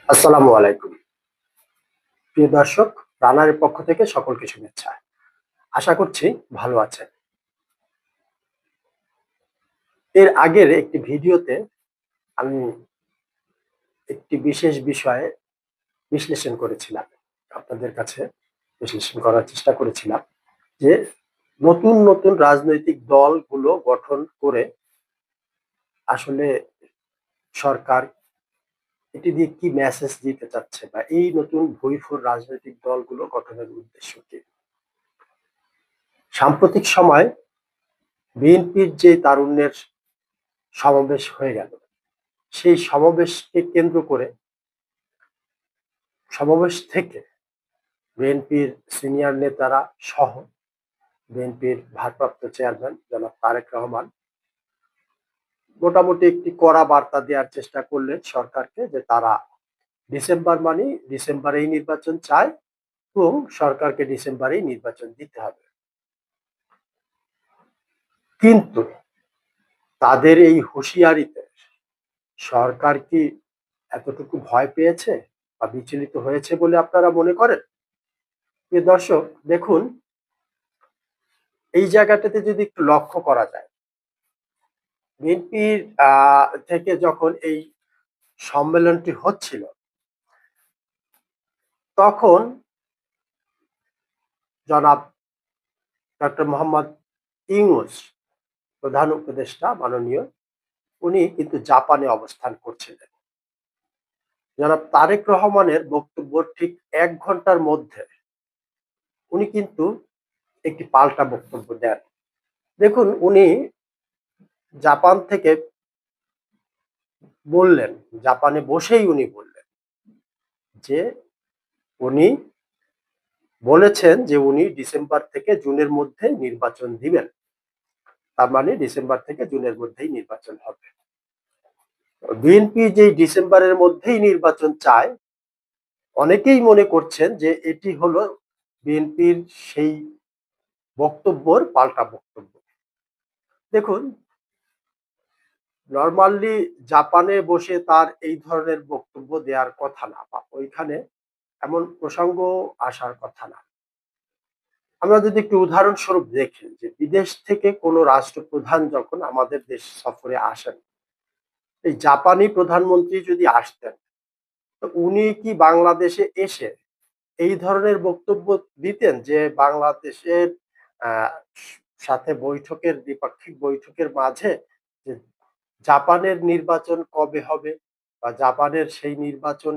আসসালামু আলাইকুম। প্রিয় দর্শক, রানারের পক্ষ থেকে সকলকে শুভেচ্ছা। আশা করছি ভালো আছেন। এর আগের একটি ভিডিওতে আমি একটি বিশেষ বিষয়ে বিশ্লেষণ করেছিলাম। আপনাদের কাছে বিশ্লেষণ করার চেষ্টা করেছিলাম যে নতুন রাজনৈতিক দলগুলো গঠন করে আসলে সরকার এটি দিয়ে কি মেসেজ দিতে চাচ্ছে বা এই নতুন ভুইফোর রাজনৈতিক দলগুলো গঠনের উদ্দেশ্য কি? সাম্প্রতিক সময় বিএনপির যে তারুণ্যের সমাবেশ হয়ে গেল, সেই সমাবেশকে কেন্দ্র করে সমাবেশ থেকে বিএনপির সিনিয়র নেতারা সহ বিএনপির ভারপ্রাপ্ত চেয়ারম্যান জনাব তারেক রহমান মোটামুটি একটি কড়া বার্তা দেওয়ার চেষ্টা করলেন সরকারকে যে তারা ডিসেম্বর মানে ডিসেম্বরেই নির্বাচন চায় এবং সরকারকে ডিসেম্বরেই নির্বাচন দিতে হবে। কিন্তু তাদের এই হুঁশিয়ারিতে সরকার কি এতটুকু ভয় পেয়েছে বা বিচলিত হয়েছে বলে আপনারা মনে করেন? প্রিয় দর্শক, দেখুন, এই জায়গাটাতে যদি একটু লক্ষ্য করা যায়, বিএনপির থেকে যখন এই সম্মেলনটি হচ্ছিল, তখন জনাব ডক্টর মোহাম্মদ ইউনূস প্রধান উপদেষ্টা মাননীয়, উনি কিন্তু জাপানে অবস্থান করছিলেন। জনাব তারেক রহমানের বক্তব্যর ঠিক ১ ঘন্টার মধ্যে উনি কিন্তু একটি পাল্টা বক্তব্য দেন। দেখুন, উনি জাপান থেকে বললেন, জাপানে বসেই উনি বললেন যে উনি বলেছেন যে উনি ডিসেম্বর থেকে জুনের মধ্যে নির্বাচন দিবেন। তার মানে ডিসেম্বর থেকে জুনের মধ্যেই নির্বাচন হবে। বিএনপি যে ডিসেম্বরের মধ্যেই নির্বাচন চায়, অনেকেই মনে করছেন যে এটি হলো বিএনপির সেই বক্তব্যর পাল্টা বক্তব্য। দেখুন, নরমালি জাপানে বসে তার এই ধরনের বক্তব্য দেওয়ার কথা না, বা ওইখানে এমন প্রসঙ্গ আসার কথা না। আমরা যদি একটু উদাহরণস্বরূপ দেখি যে বিদেশ থেকে কোনো রাষ্ট্রপ্রধান যখন আমাদের দেশ সফরে আসেন, এই জাপানি প্রধানমন্ত্রী যদি আসতেন, তো উনি কি বাংলাদেশে এসে এই ধরনের বক্তব্য দিতেন যে বাংলাদেশের আহ, সাথে বৈঠকের দ্বিপাক্ষিক বৈঠকের মাঝে যে জাপানের নির্বাচন কবে হবে বা জাপানের সেই নির্বাচন